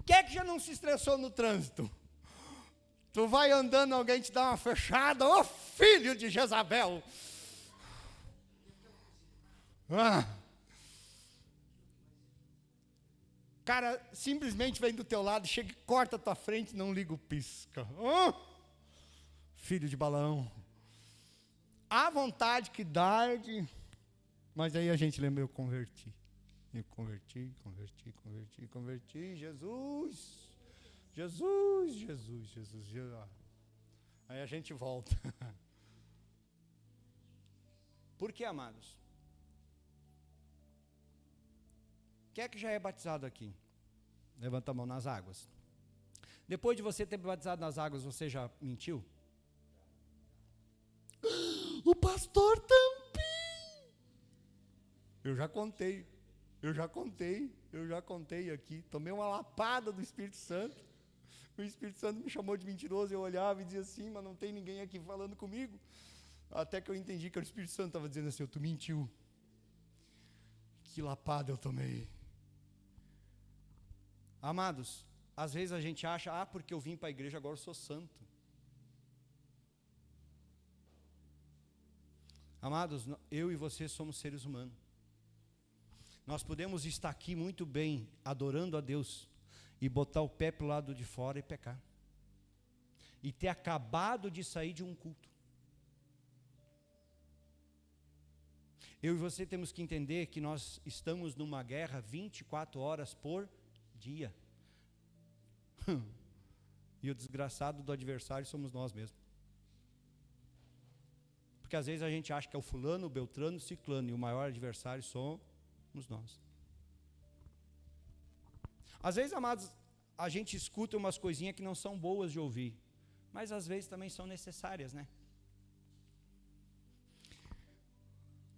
Quem é que já não se estressou no trânsito? Tu vai andando, alguém te dá uma fechada, ô filho de Jezabel. Cara, simplesmente vem do teu lado, chega e corta a tua frente, não liga o pisca. Filho de balão. A vontade que dá é de... Mas aí a gente lembra, eu converti. Jesus. Aí a gente volta. Por que, amados? Quem é que já é batizado aqui? Levanta a mão nas águas. Depois de você ter batizado nas águas, você já mentiu? O pastor também. Eu já contei aqui. Tomei uma lapada do Espírito Santo. O Espírito Santo me chamou de mentiroso. Eu olhava e dizia assim, mas não tem ninguém aqui falando comigo. Até que eu entendi que o Espírito Santo estava dizendo assim, tu mentiu. Que lapada eu tomei. Amados, às vezes a gente acha, porque eu vim para a igreja, agora eu sou santo. Amados, eu e você somos seres humanos. Nós podemos estar aqui muito bem, adorando a Deus, e botar o pé para o lado de fora e pecar. E ter acabado de sair de um culto. Eu e você temos que entender que nós estamos numa guerra 24 horas por dia. E o desgraçado do adversário somos nós mesmos. Porque às vezes a gente acha que é o fulano, o beltrano, o ciclano, e o maior adversário somos nós. Às vezes, amados, a gente escuta umas coisinhas que não são boas de ouvir, mas às vezes também são necessárias, né?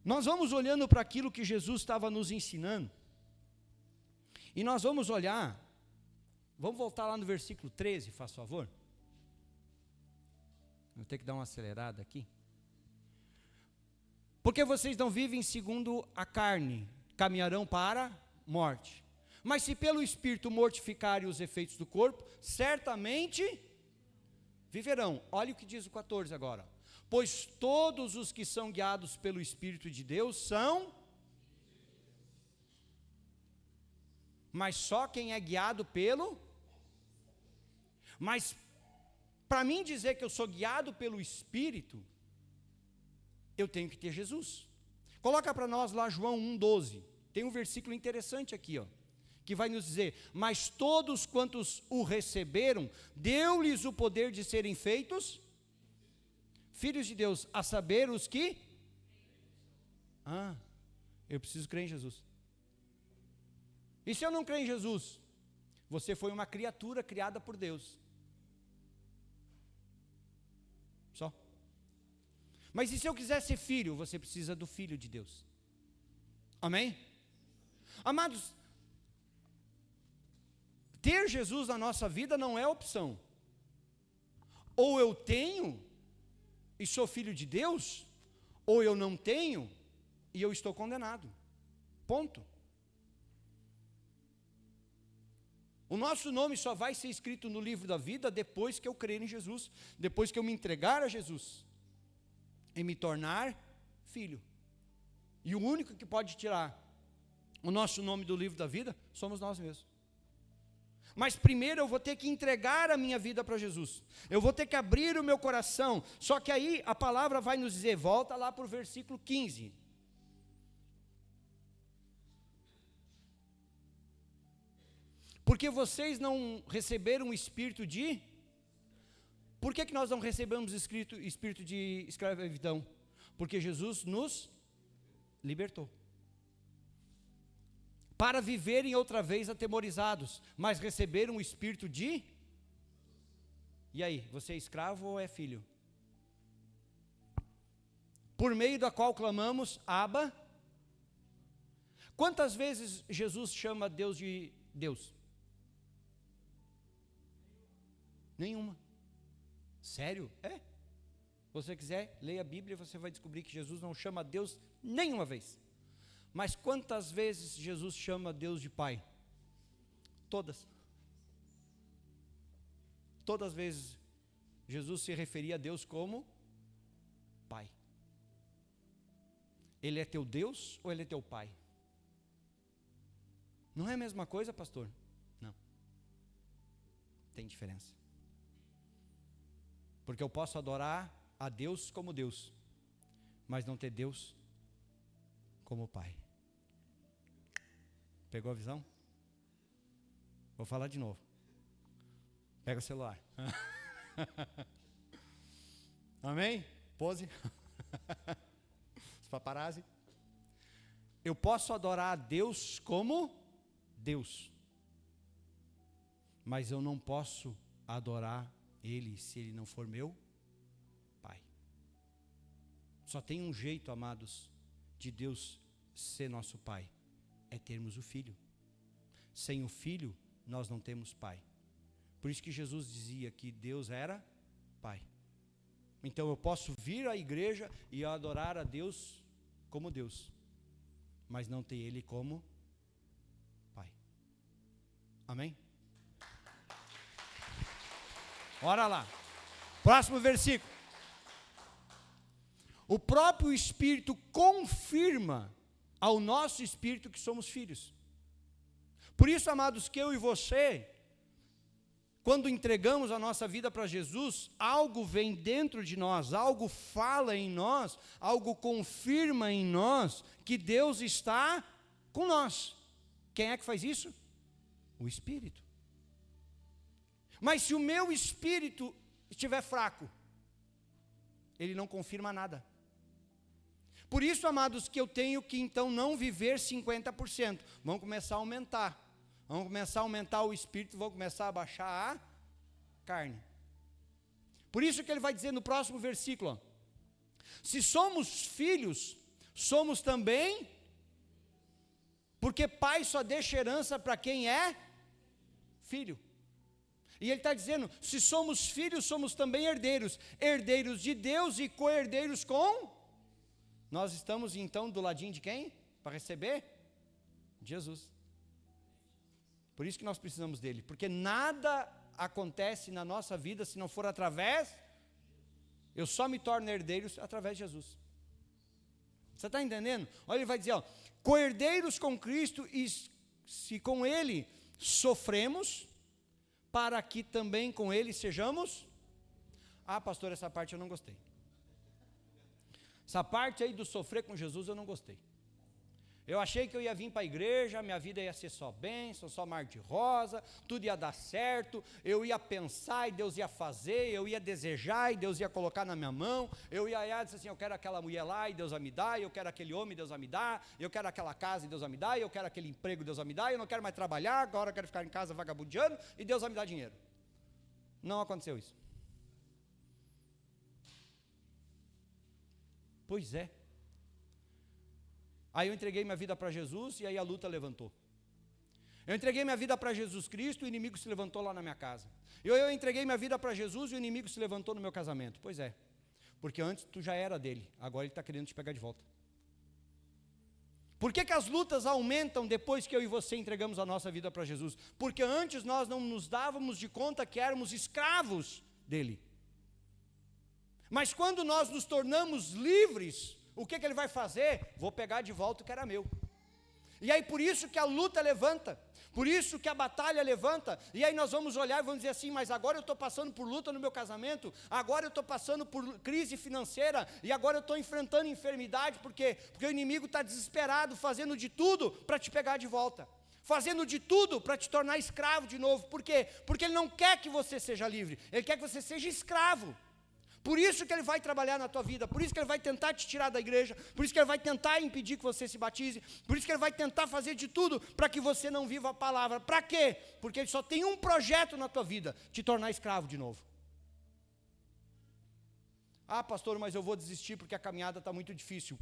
Nós vamos olhando para aquilo que Jesus estava nos ensinando, e nós vamos olhar, vamos voltar lá no versículo 13, faz favor. Vou ter que dar uma acelerada aqui. Porque vocês não vivem segundo a carne, caminharão para a morte. Mas se pelo Espírito mortificarem os efeitos do corpo, certamente viverão. Olha o que diz o 14 agora. Pois todos os que são guiados pelo Espírito de Deus são... Mas só quem é guiado pelo... Mas para mim dizer que eu sou guiado pelo Espírito, eu tenho que ter Jesus. Coloca para nós lá João 1,12. Tem um versículo interessante aqui, que vai nos dizer, mas todos quantos o receberam, deu-lhes o poder de serem feitos filhos de Deus, a saber os que... eu preciso crer em Jesus. E se eu não crer em Jesus? Você foi uma criatura criada por Deus. Só. Mas e se eu quiser ser filho? Você precisa do Filho de Deus. Amém? Amados, ter Jesus na nossa vida não é opção. Ou eu tenho e sou filho de Deus, ou eu não tenho e eu estou condenado. Ponto. O nosso nome só vai ser escrito no livro da vida depois que eu crer em Jesus, depois que eu me entregar a Jesus e me tornar filho. E o único que pode tirar o nosso nome do livro da vida somos nós mesmos. Mas primeiro eu vou ter que entregar a minha vida para Jesus. Eu vou ter que abrir o meu coração. Só que aí a palavra vai nos dizer, volta lá para o versículo 15. Porque vocês não receberam o espírito de... Por que nós não recebemos espírito de escravidão? Porque Jesus nos libertou. Para viverem outra vez atemorizados, mas receberam o espírito de... E aí, você é escravo ou é filho? Por meio da qual clamamos, Abba. Quantas vezes Jesus chama Deus de Deus? Nenhuma. Sério? É. Se você quiser, leia a Bíblia, você vai descobrir que Jesus não chama Deus nenhuma vez. Mas quantas vezes Jesus chama Deus de Pai? Todas. Todas as vezes Jesus se referia a Deus como Pai. Ele é teu Deus ou ele é teu Pai? Não é a mesma coisa, pastor? Não. Tem diferença. Porque eu posso adorar a Deus como Deus, mas não ter Deus como Pai. Pegou a visão? Vou falar de novo. Pega o celular. Amém? Pose. Os paparazzi. Eu posso adorar a Deus como Deus, mas eu não posso adorar Ele se Ele não for meu Pai. Só tem um jeito, amados, de Deus ser nosso Pai, é termos o Filho. Sem o Filho, nós não temos Pai. Por isso que Jesus dizia que Deus era Pai. Então eu posso vir à igreja e adorar a Deus como Deus, mas não ter Ele como Pai. Amém? Ora lá. Próximo versículo. O próprio Espírito confirma ao nosso espírito que somos filhos. Por isso, amados, que eu e você, quando entregamos a nossa vida para Jesus, algo vem dentro de nós, algo fala em nós, algo confirma em nós que Deus está com nós. Quem é que faz isso? O Espírito. Mas se o meu espírito estiver fraco, ele não confirma nada. Por isso, amados, que eu tenho que então não viver 50%. Vamos começar a aumentar. Vamos começar a aumentar o espírito, vamos começar a baixar a carne. Por isso que ele vai dizer no próximo versículo, ó, se somos filhos, somos também, porque pai só deixa herança para quem é filho. E ele está dizendo, se somos filhos, somos também herdeiros, herdeiros de Deus e co-herdeiros com... Nós estamos então do ladinho de quem? Para receber? Jesus. Por isso que nós precisamos dele, porque nada acontece na nossa vida se não for através, eu só me torno herdeiro através de Jesus. Você está entendendo? Olha, ele vai dizer, ó, co-herdeiros com Cristo, e se com ele sofremos, para que também com ele sejamos... Ah, pastor, essa parte eu não gostei. Essa parte aí do sofrer com Jesus eu não gostei. Eu achei que eu ia vir para a igreja, minha vida ia ser só bênção, só mar de rosa, tudo ia dar certo, eu ia pensar e Deus ia fazer, eu ia desejar e Deus ia colocar na minha mão, eu ia dizer assim, eu quero aquela mulher lá e Deus vai me dar, eu quero aquele homem e Deus vai me dar, eu quero aquela casa e Deus vai me dar, eu quero aquele emprego e Deus vai me dar, eu não quero mais trabalhar, agora eu quero ficar em casa vagabundeando e Deus vai me dar dinheiro. Não aconteceu isso. Pois é. Aí eu entreguei minha vida para Jesus e aí a luta levantou. Eu entreguei minha vida para Jesus Cristo e o inimigo se levantou lá na minha casa. Eu entreguei minha vida para Jesus e o inimigo se levantou no meu casamento. Pois é, porque antes tu já era dele, agora ele está querendo te pegar de volta. Por que as lutas aumentam depois que eu e você entregamos a nossa vida para Jesus? Porque antes nós não nos dávamos de conta que éramos escravos dele. Mas quando nós nos tornamos livres, o que ele vai fazer? Vou pegar de volta o que era meu. E aí por isso que a luta levanta, por isso que a batalha levanta, e aí nós vamos olhar e vamos dizer assim, mas agora eu estou passando por luta no meu casamento, agora eu estou passando por crise financeira, e agora eu estou enfrentando enfermidade, porque o inimigo está desesperado, fazendo de tudo para te pegar de volta, fazendo de tudo para te tornar escravo de novo. Por quê? Porque ele não quer que você seja livre, ele quer que você seja escravo. Por isso que ele vai trabalhar na tua vida, por isso que ele vai tentar te tirar da igreja, por isso que ele vai tentar impedir que você se batize, por isso que ele vai tentar fazer de tudo para que você não viva a palavra. Para quê? Porque ele só tem um projeto na tua vida, te tornar escravo de novo. Ah, pastor, mas eu vou desistir porque a caminhada está muito difícil.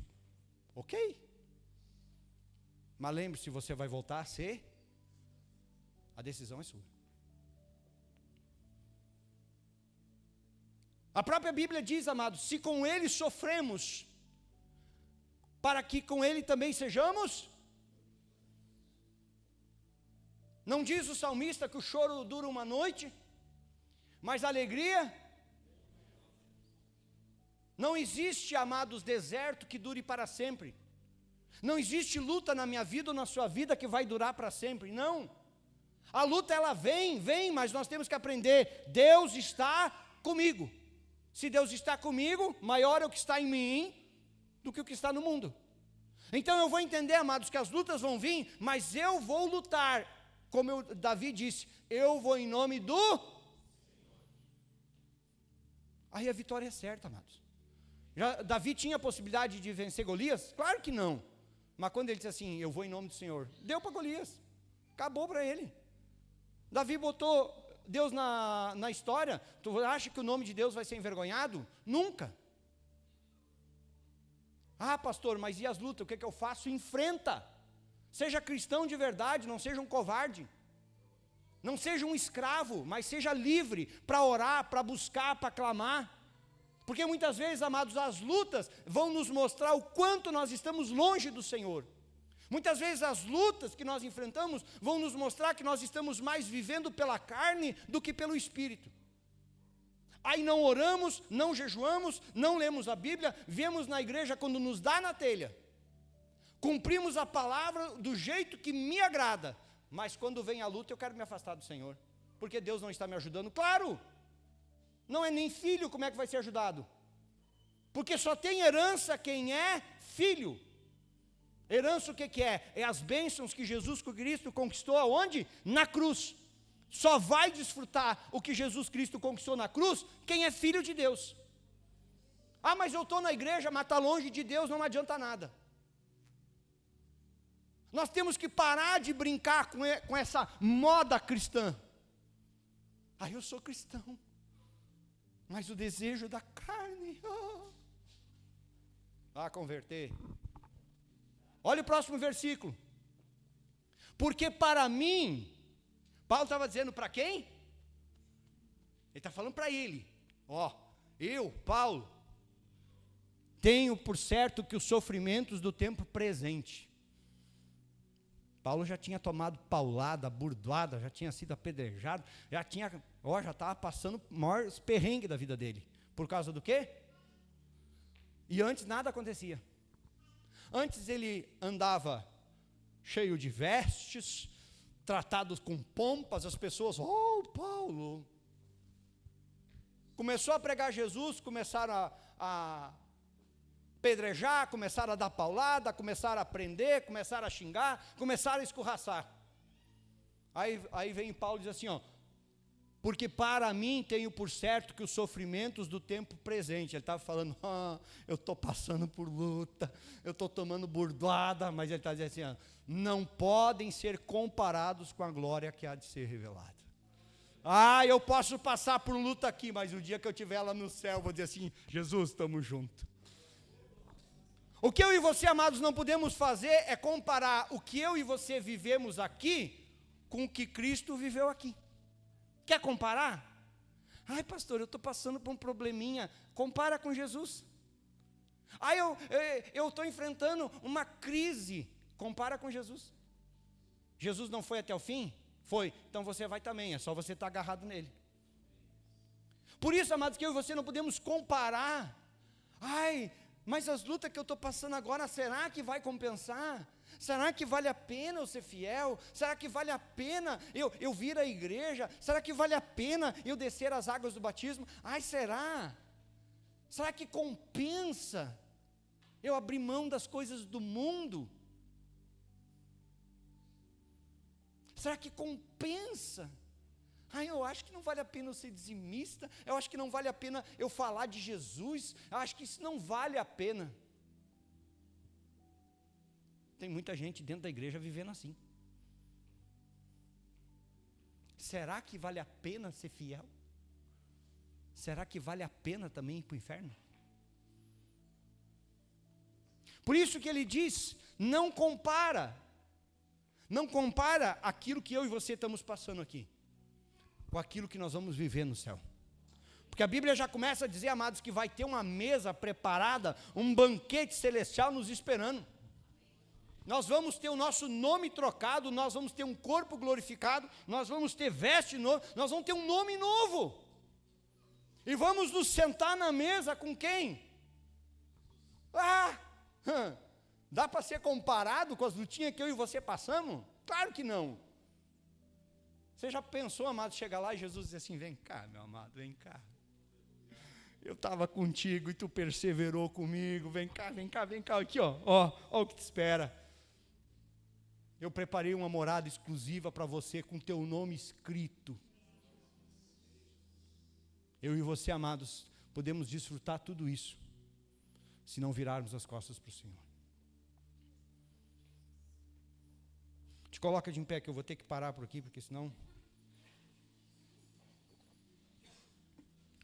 Ok. Mas lembre-se, você vai voltar a ser, a decisão é sua. A própria Bíblia diz, amados, se com ele sofremos, para que com ele também sejamos. Não diz o salmista que o choro dura uma noite, mas a alegria? Não existe, amados, deserto que dure para sempre. Não existe luta na minha vida ou na sua vida que vai durar para sempre, não. A luta ela vem, mas nós temos que aprender, Deus está comigo. Se Deus está comigo, maior é o que está em mim do que o que está no mundo. Então eu vou entender, amados, que as lutas vão vir, mas eu vou lutar, como Davi disse, eu vou em nome do... Aí a vitória é certa, amados. Davi tinha a possibilidade de vencer Golias? Claro que não. Mas quando ele disse assim, eu vou em nome do Senhor, deu para Golias. Acabou para ele. Davi botou Deus na história. Tu acha que o nome de Deus vai ser envergonhado? Nunca. Ah, pastor, mas e as lutas? O que eu faço? Enfrenta. Seja cristão de verdade, não seja um covarde. Não seja um escravo, mas seja livre para orar, para buscar, para clamar. Porque muitas vezes, amados, as lutas vão nos mostrar o quanto nós estamos longe do Senhor. Muitas vezes as lutas que nós enfrentamos vão nos mostrar que nós estamos mais vivendo pela carne do que pelo Espírito. Aí não oramos, não jejuamos, não lemos a Bíblia, viemos na igreja quando nos dá na telha. Cumprimos a palavra do jeito que me agrada, mas quando vem a luta eu quero me afastar do Senhor, porque Deus não está me ajudando. Claro, não é nem filho, como é que vai ser ajudado? Porque só tem herança quem é filho. Herança o que é? É as bênçãos que Jesus Cristo conquistou aonde? Na cruz. Só vai desfrutar o que Jesus Cristo conquistou na cruz quem é filho de Deus. Ah, mas eu estou na igreja, mas está longe de Deus, não adianta nada. Nós temos que parar de brincar com essa moda cristã. Ah, eu sou cristão, mas o desejo da carne, converter. Olha o próximo versículo. Porque para mim, Paulo estava dizendo para quem? Ele está falando para ele. Eu, Paulo, tenho por certo que os sofrimentos do tempo presente. Paulo já tinha tomado paulada, burdoada, já tinha sido apedrejado, já estava passando o maior perrengue da vida dele. Por causa do quê? E antes nada acontecia. Antes ele andava cheio de vestes, tratado com pompas, as pessoas, Paulo. Começou a pregar Jesus, começaram a apedrejar, começaram a dar paulada, começaram a prender, começaram a xingar, começaram a escorraçar. Aí vem Paulo e diz assim, porque para mim tenho por certo que os sofrimentos do tempo presente, ele estava falando, eu estou passando por luta, eu estou tomando burdoada, mas ele está dizendo assim, não podem ser comparados com a glória que há de ser revelada. Eu posso passar por luta aqui, mas o dia que eu estiver lá no céu, vou dizer assim, Jesus, estamos juntos. O que eu e você, amados, não podemos fazer é comparar o que eu e você vivemos aqui com o que Cristo viveu aqui. Quer comparar? Ai, pastor, eu estou passando por um probleminha. Compara com Jesus. Eu estou enfrentando uma crise. Compara com Jesus. Jesus não foi até o fim? Foi. Então você vai também, é só você estar agarrado nele. Por isso, amados, que eu e você não podemos comparar. Mas as lutas que eu estou passando agora, será que vai compensar? Será que vale a pena eu ser fiel? Será que vale a pena eu vir à igreja? Será que vale a pena eu descer as águas do batismo? Será? Será que compensa eu abrir mão das coisas do mundo? Será que compensa? Eu acho que não vale a pena eu ser dizimista, eu acho que não vale a pena eu falar de Jesus, eu acho que isso não vale a pena. Tem muita gente dentro da igreja vivendo assim. Será que vale a pena ser fiel? Será que vale a pena também ir para o inferno? Por isso que ele diz, não compara aquilo que eu e você estamos passando aqui, com aquilo que nós vamos viver no céu. Porque a Bíblia já começa a dizer, amados, que vai ter uma mesa preparada, um banquete celestial nos esperando. Nós vamos ter o nosso nome trocado, nós vamos ter um corpo glorificado, nós vamos ter veste novo, nós vamos ter um nome novo. E vamos nos sentar na mesa com quem? Dá para ser comparado com as lutinhas que eu e você passamos? Claro que não. Você já pensou, amado, chegar lá e Jesus dizer assim, vem cá, meu amado, vem cá. Eu estava contigo e tu perseverou comigo, vem cá, aqui ó o que te espera. Eu preparei uma morada exclusiva para você com teu nome escrito. Eu e você, amados, podemos desfrutar tudo isso, se não virarmos as costas para o Senhor. Te coloca de em pé, que eu vou ter que parar por aqui, porque senão...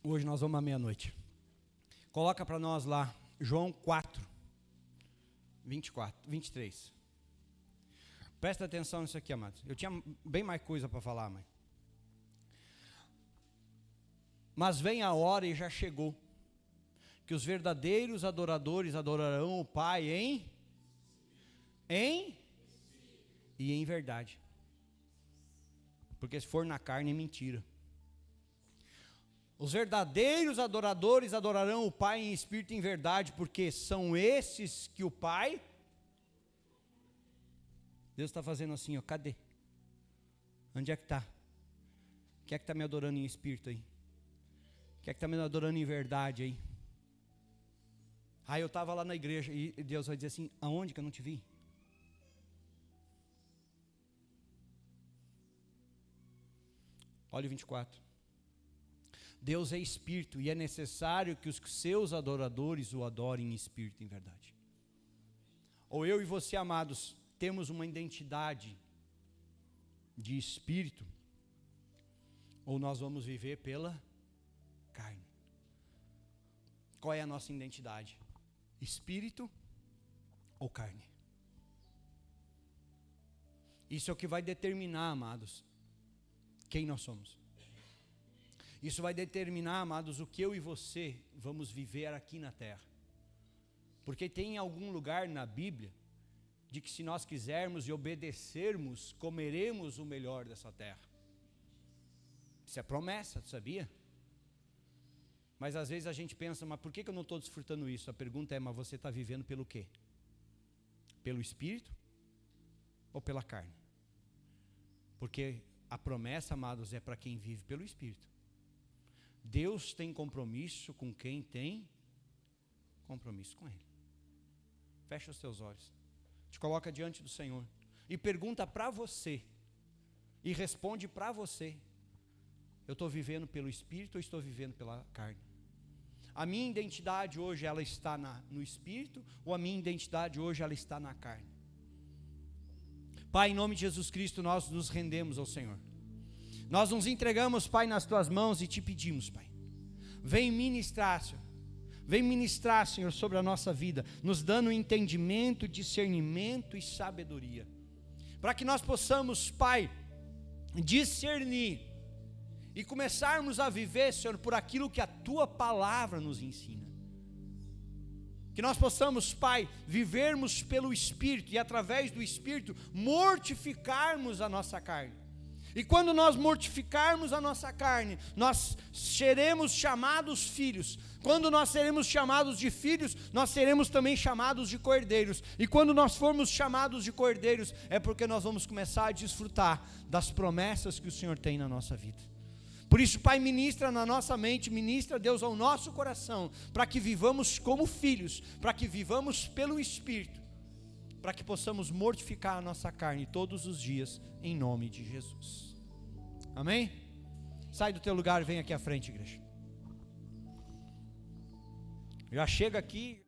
Hoje nós vamos à meia-noite. Coloca para nós lá, João 4, 23. Presta atenção nisso aqui, amados. Eu tinha bem mais coisa para falar, mãe. Mas vem a hora e já chegou, que os verdadeiros adoradores adorarão o Pai em e em verdade. Porque se for na carne é mentira. Os verdadeiros adoradores adorarão o Pai em espírito e em verdade, porque são esses que o Pai... Deus está fazendo assim, cadê? Onde é que está? Quem é que está me adorando em espírito aí? Quem é que está me adorando em verdade aí? Eu estava lá na igreja e Deus vai dizer assim, aonde que eu não te vi? Olha o 24. Deus é espírito e é necessário que os seus adoradores o adorem em espírito e em verdade. Ou eu e você, amados, temos uma identidade de espírito, ou nós vamos viver pela carne. Qual é a nossa identidade? Espírito ou carne? Isso é o que vai determinar, amados, quem nós somos. Isso vai determinar, amados, o que eu e você vamos viver aqui na terra. Porque tem algum lugar na Bíblia de que se nós quisermos e obedecermos, comeremos o melhor dessa terra. Isso é promessa, sabia? Mas às vezes a gente pensa, mas por que eu não estou desfrutando isso? A pergunta é, mas você está vivendo pelo quê? Pelo Espírito ou pela carne? Porque a promessa, amados, é para quem vive pelo Espírito. Deus tem compromisso com quem tem compromisso com Ele. Fecha os teus olhos. Te coloca diante do Senhor e pergunta para você e responde para você: eu estou vivendo pelo Espírito ou estou vivendo pela carne? A minha identidade hoje ela está no Espírito ou a minha identidade hoje ela está na carne? Pai, em nome de Jesus Cristo, nós nos rendemos ao Senhor. Nós nos entregamos, Pai, nas Tuas mãos e Te pedimos, Pai, vem ministrar, Senhor. Vem ministrar, Senhor, sobre a nossa vida, nos dando entendimento, discernimento e sabedoria, para que nós possamos, Pai, discernir e começarmos a viver, Senhor, por aquilo que a Tua palavra nos ensina. Que nós possamos, Pai, vivermos pelo Espírito e através do Espírito mortificarmos a nossa carne. E quando nós mortificarmos a nossa carne, nós seremos chamados filhos. Quando nós seremos chamados de filhos, nós seremos também chamados de cordeiros. E quando nós formos chamados de cordeiros, é porque nós vamos começar a desfrutar das promessas que o Senhor tem na nossa vida. Por isso, Pai, ministra na nossa mente, ministra, Deus, ao nosso coração, para que vivamos como filhos, para que vivamos pelo Espírito para que possamos mortificar a nossa carne todos os dias, em nome de Jesus. Amém? Sai do teu lugar e vem aqui à frente, igreja. Já chega aqui.